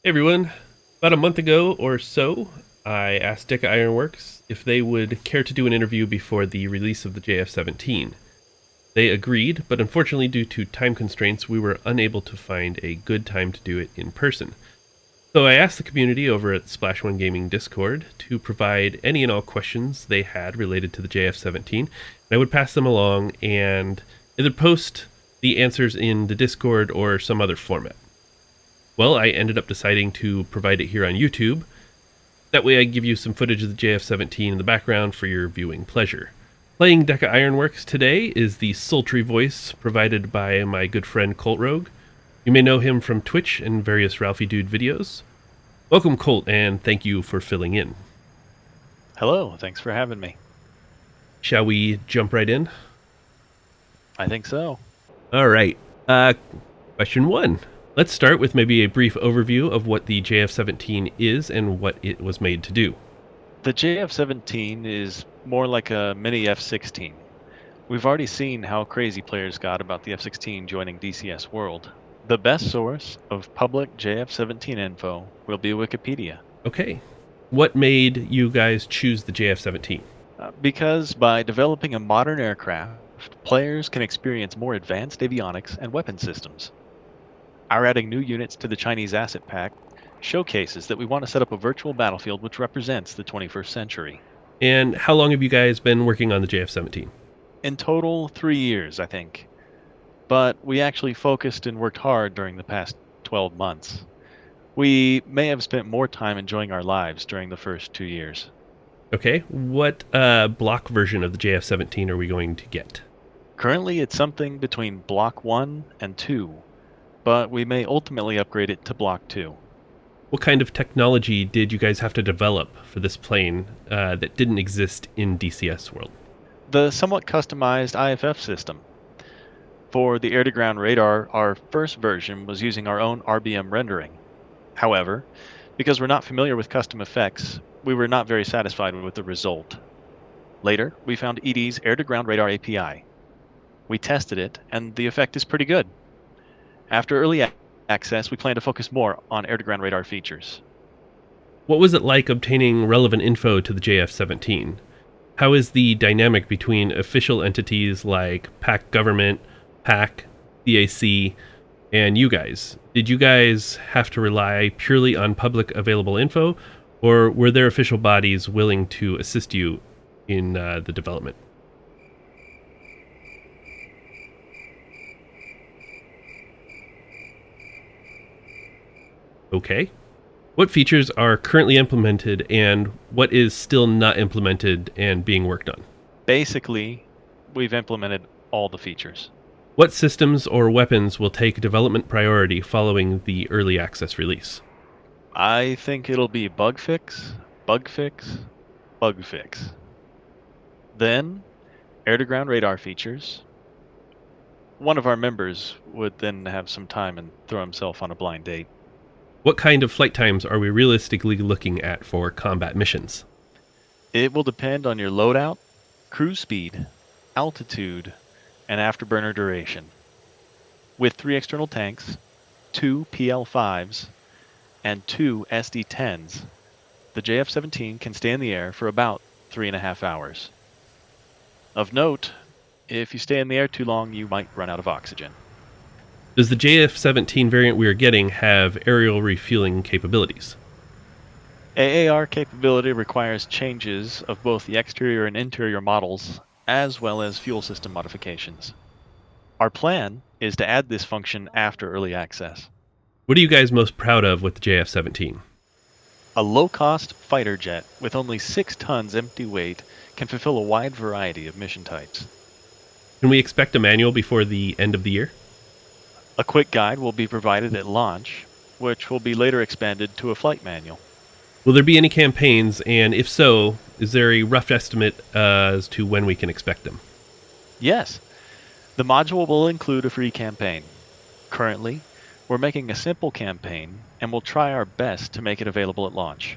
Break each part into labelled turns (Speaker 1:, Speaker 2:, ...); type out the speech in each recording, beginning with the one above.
Speaker 1: Hey everyone. About a month ago or so, I asked Deka Ironworks if they would care to do an interview before the release of the JF-17. They agreed, but unfortunately due to time constraints, we were unable to find a good time to do it in person. So I asked the community over at SplashOneGaming Discord to provide any and all questions they had related to the JF-17, and I would pass them along and either post the answers in the Discord or some other format. Well, I ended up deciding to provide it here on YouTube. That way I give you some footage of the JF-17 in the background for your viewing pleasure. Playing Deka Ironworks today is the sultry voice provided by my good friend Colt Rogue. You may know him from Twitch and various Ralphie Dude videos. Welcome, Colt, and thank you for filling in.
Speaker 2: Hello, thanks for having me.
Speaker 1: Shall we jump right in?
Speaker 2: I think so.
Speaker 1: All right. Question one. Let's start with maybe a brief overview of what the JF-17 is and what it was made to do.
Speaker 2: The JF-17 is more like a mini F-16. We've already seen how crazy players got about the F-16 joining DCS World. The best source of public JF-17 info will be Wikipedia.
Speaker 1: Okay. What made you guys choose the JF-17?
Speaker 2: Because by developing a modern aircraft, players can experience more advanced avionics and weapon systems. Our adding new units to the Chinese asset pack showcases that we want to set up a virtual battlefield which represents the 21st century.
Speaker 1: And how long have you guys been working on the JF-17?
Speaker 2: In total, 3 years, I think. But we actually focused and worked hard during the past 12 months. We may have spent more time enjoying our lives during the first 2 years.
Speaker 1: Okay. What block version of the JF-17 are we going to get?
Speaker 2: Currently, it's something between Block 1 and 2, but we may ultimately upgrade it to Block 2.
Speaker 1: What kind of technology did you guys have to develop for this plane that didn't exist in DCS world?
Speaker 2: The somewhat customized IFF system. For the air-to-ground radar, our first version was using our own RBM rendering. However, because we're not familiar with custom effects, we were not very satisfied with the result. Later, we found ED's air-to-ground radar API. We tested it, and the effect is pretty good. After early access, we plan to focus more on air-to-ground radar features.
Speaker 1: What was it like obtaining relevant info to the JF-17? How is the dynamic between official entities like PAC Government, PAC, CAC, and you guys? Did you guys have to rely purely on public available info, or were there official bodies willing to assist you in the development? Okay. What features are currently implemented and what is still not implemented and being worked on?
Speaker 2: Basically, we've implemented all the features.
Speaker 1: What systems or weapons will take development priority following the early access release?
Speaker 2: I think it'll be bug fix, bug fix, bug fix. Then, air-to-ground radar features. One of our members would then have some time and throw himself on a blind date.
Speaker 1: What kind of flight times are we realistically looking at for combat missions?
Speaker 2: It will depend on your loadout, cruise speed, altitude, and afterburner duration. With 3 external tanks, 2 PL5s, and 2 SD10s, the JF-17 can stay in the air for about 3.5 hours. Of note, if you stay in the air too long, you might run out of oxygen.
Speaker 1: Does the JF-17 variant we are getting have aerial refueling capabilities?
Speaker 2: AAR capability requires changes of both the exterior and interior models, as well as fuel system modifications. Our plan is to add this function after early access.
Speaker 1: What are you guys most proud of with the JF-17?
Speaker 2: A low-cost fighter jet with only 6 tons empty weight can fulfill a wide variety of mission types.
Speaker 1: Can we expect a manual before the end of the year?
Speaker 2: A quick guide will be provided at launch, which will be later expanded to a flight manual.
Speaker 1: Will there be any campaigns, and if so, is there a rough estimate as to when we can expect them?
Speaker 2: Yes, the module will include a free campaign. Currently, we're making a simple campaign, and we'll try our best to make it available at launch.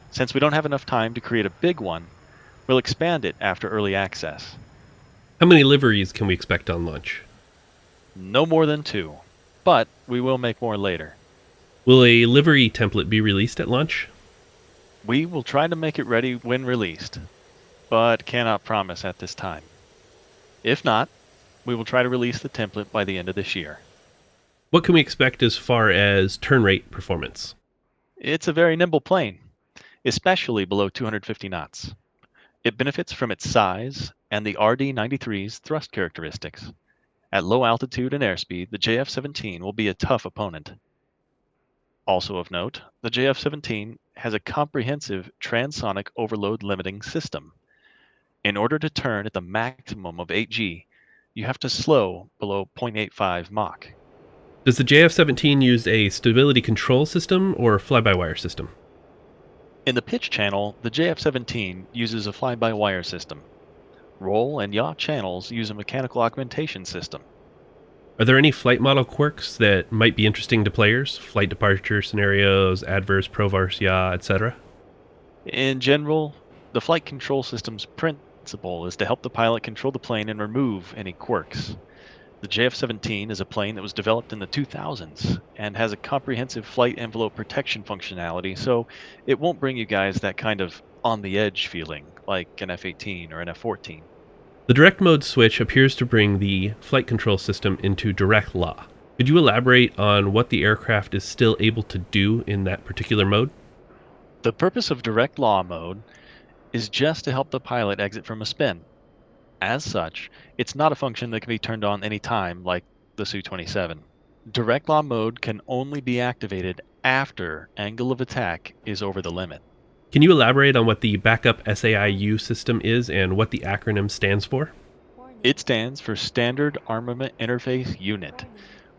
Speaker 2: Since we don't have enough time to create a big one, we'll expand it after early access.
Speaker 1: How many liveries can we expect on launch?
Speaker 2: No more than 2, but we will make more later.
Speaker 1: Will a livery template be released at launch?
Speaker 2: We will try to make it ready when released, but cannot promise at this time. If not, we will try to release the template by the end of this year.
Speaker 1: What can we expect as far as turn rate performance?
Speaker 2: It's a very nimble plane, especially below 250 knots. It benefits from its size and the RD-93's thrust characteristics. At low altitude and airspeed, the JF-17 will be a tough opponent. Also of note, the JF-17 has a comprehensive transonic overload limiting system. In order to turn at the maximum of 8G, you have to slow below 0.85 Mach.
Speaker 1: Does the JF-17 use a stability control system or fly-by-wire system?
Speaker 2: In the pitch channel, the JF-17 uses a fly-by-wire system. Roll and yaw channels use a mechanical augmentation system.
Speaker 1: Are there any flight model quirks that might be interesting to players? Flight departure scenarios, adverse, proverse, yaw, etc.?
Speaker 2: In general, the flight control system's principle is to help the pilot control the plane and remove any quirks. The JF-17 is a plane that was developed in the 2000s and has a comprehensive flight envelope protection functionality, so it won't bring you guys that kind of on-the-edge feeling like an F-18 or an F-14.
Speaker 1: The direct mode switch appears to bring the flight control system into direct law. Could you elaborate on what the aircraft is still able to do in that particular mode?
Speaker 2: The purpose of direct law mode is just to help the pilot exit from a spin. As such, it's not a function that can be turned on any time like the Su-27. Direct law mode can only be activated after angle of attack is over the limit.
Speaker 1: Can you elaborate on what the backup SAIU system is and what the acronym stands for?
Speaker 2: It stands for Standard Armament Interface Unit,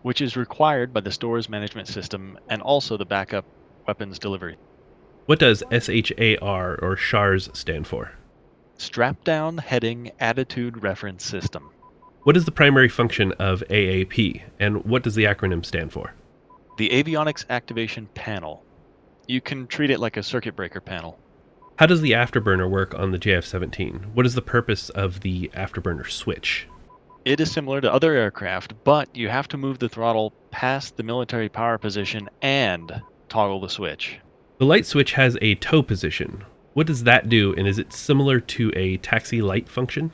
Speaker 2: which is required by the Stores Management System and also the Backup Weapons Delivery.
Speaker 1: What does SHAR or SHARS stand for?
Speaker 2: Strap Down Heading Attitude Reference System.
Speaker 1: What is the primary function of AAP, and what does the acronym stand for?
Speaker 2: The Avionics Activation Panel. You can treat it like a circuit breaker panel.
Speaker 1: How does the afterburner work on the JF-17? What is the purpose of the afterburner switch?
Speaker 2: It is similar to other aircraft, but you have to move the throttle past the military power position and toggle the switch.
Speaker 1: The light switch has a tow position. What does that do, and is it similar to a taxi light function?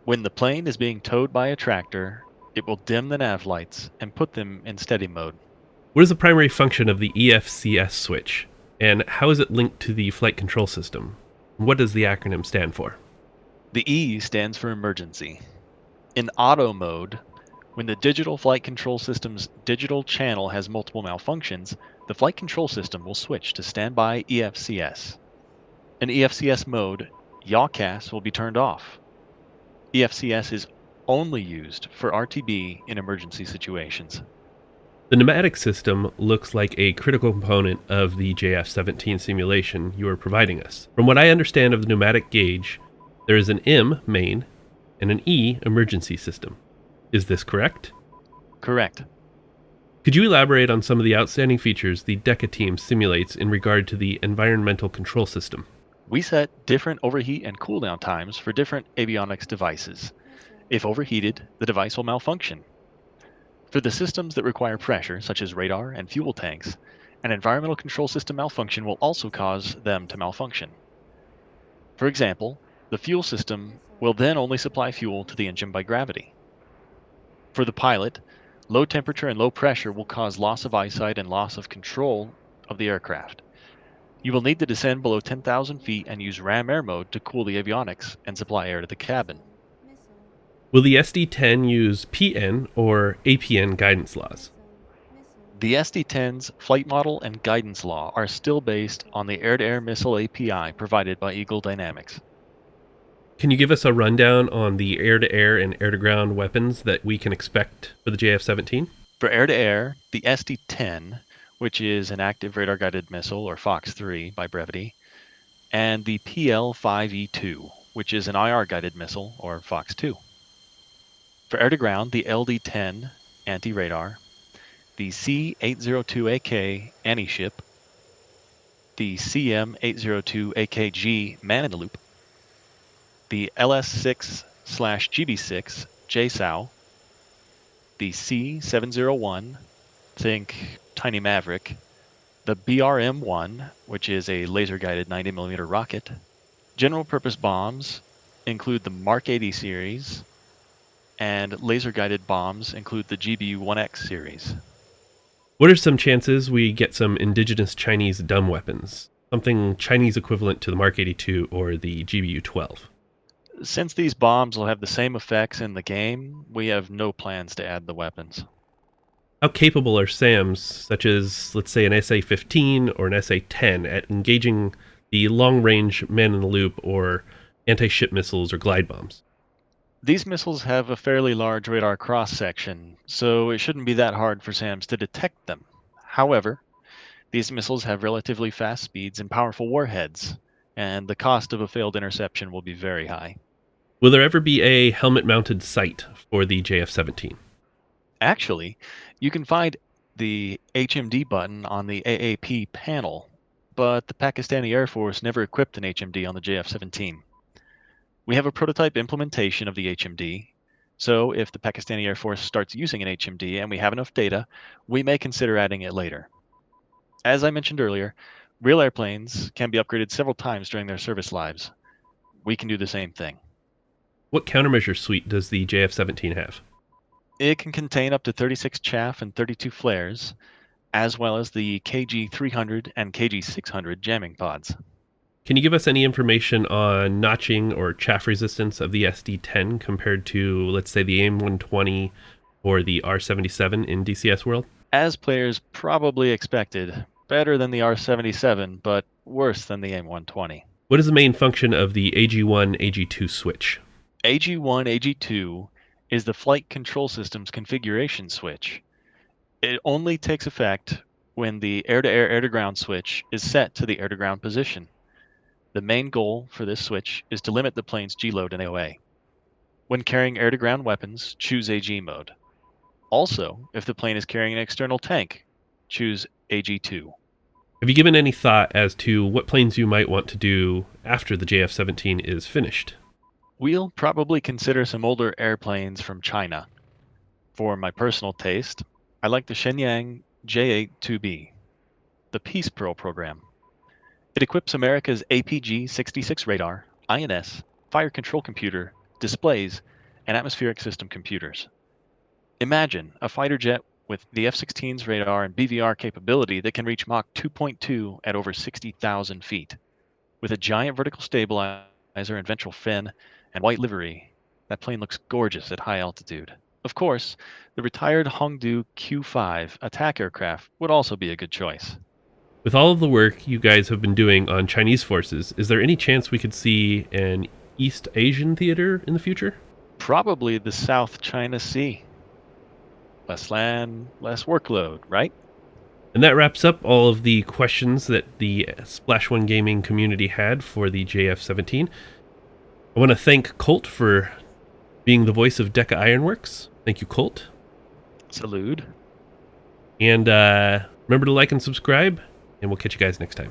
Speaker 2: When the plane is being towed by a tractor, it will dim the nav lights and put them in steady mode.
Speaker 1: What is the primary function of the EFCS switch, and how is it linked to the flight control system? What does the acronym stand for?
Speaker 2: The E stands for emergency. In auto mode, when the digital flight control system's digital channel has multiple malfunctions, the flight control system will switch to standby EFCS. In EFCS mode, yawcast will be turned off. EFCS is only used for RTB in emergency situations.
Speaker 1: The pneumatic system looks like a critical component of the JF-17 simulation you are providing us. From what I understand of the pneumatic gauge, there is an M main and an E emergency system. Is this correct?
Speaker 2: Correct.
Speaker 1: Could you elaborate on some of the outstanding features the Deka team simulates in regard to the environmental control system?
Speaker 2: We set different overheat and cooldown times for different avionics devices. If overheated, the device will malfunction. For the systems that require pressure, such as radar and fuel tanks, an environmental control system malfunction will also cause them to malfunction. For example, the fuel system will then only supply fuel to the engine by gravity. For the pilot, low temperature and low pressure will cause loss of eyesight and loss of control of the aircraft. You will need to descend below 10,000 feet and use ram air mode to cool the avionics and supply air to the cabin.
Speaker 1: Will the SD-10 use PN or APN guidance laws?
Speaker 2: The SD-10's flight model and guidance law are still based on the air-to-air missile API provided by Eagle Dynamics.
Speaker 1: Can you give us a rundown on the air-to-air and air-to-ground weapons that we can expect for the JF-17?
Speaker 2: For air-to-air, the SD-10, which is an active radar-guided missile, or FOX-3 by brevity, and the PL-5E2, which is an IR-guided missile, or FOX-2. For air-to-ground, the LD-10 anti-radar, the C-802AK anti-ship, the CM-802AKG man-in-the-loop, the LS-6/GB6 JSOW, the C-701, think Tiny Maverick, The BRM-1, which is a laser-guided 90mm rocket. General-purpose bombs include the Mark 80 series, and laser-guided bombs include the GBU-1X series.
Speaker 1: What are some chances we get some indigenous Chinese dumb weapons? Something Chinese equivalent to the Mark 82 or the GBU-12?
Speaker 2: Since these bombs will have the same effects in the game, we have no plans to add the weapons.
Speaker 1: How capable are SAMs, such as, let's say, an SA-15 or an SA-10, at engaging the long-range man-in-the-loop or anti-ship missiles or glide bombs?
Speaker 2: These missiles have a fairly large radar cross-section, so it shouldn't be that hard for SAMs to detect them. However, these missiles have relatively fast speeds and powerful warheads, and the cost of a failed interception will be very high.
Speaker 1: Will there ever be a helmet-mounted sight for the JF-17?
Speaker 2: Actually, you can find the HMD button on the AAP panel, but the Pakistani Air Force never equipped an HMD on the JF-17. We have a prototype implementation of the HMD, so if the Pakistani Air Force starts using an HMD and we have enough data, we may consider adding it later. As I mentioned earlier, real airplanes can be upgraded several times during their service lives. We can do the same thing.
Speaker 1: What countermeasure suite does the JF-17 have?
Speaker 2: It can contain up to 36 chaff and 32 flares, as well as the KG300 and KG600 jamming pods.
Speaker 1: Can you give us any information on notching or chaff resistance of the SD10 compared to, let's say, the AIM-120 or the R77 in DCS world?
Speaker 2: As players probably expected, better than the R77, but worse than the AIM-120.
Speaker 1: What is the main function of the AG1, AG2 switch?
Speaker 2: AG1, AG2 is the flight control system's configuration switch. It only takes effect when the air-to-air, air-to-ground switch is set to the air-to-ground position. The main goal for this switch is to limit the plane's G-load and AOA. When carrying air-to-ground weapons, choose AG mode. Also, if the plane is carrying an external tank, choose AG2.
Speaker 1: Have you given any thought as to what planes you might want to do after the JF-17 is finished?
Speaker 2: We'll probably consider some older airplanes from China. For my personal taste, I like the Shenyang J-82B, the Peace Pearl program. It equips America's APG-66 radar, INS, fire control computer, displays, and atmospheric system computers. Imagine a fighter jet with the F-16's radar and BVR capability that can reach Mach 2.2 at over 60,000 feet. With a giant vertical stabilizer and ventral fin and white livery, that plane looks gorgeous at high altitude. Of course, the retired Hongdu Q-5 attack aircraft would also be a good choice.
Speaker 1: With all of the work you guys have been doing on Chinese forces, is there any chance we could see an East Asian theater in the future?
Speaker 2: Probably the South China Sea. Less land, less workload, right?
Speaker 1: And that wraps up all of the questions that the SplashOneGaming community had for the JF-17. I want to thank Colt for being the voice of Deka Ironworks. Thank you, Colt.
Speaker 2: Salute.
Speaker 1: And remember to like and subscribe, and we'll catch you guys next time.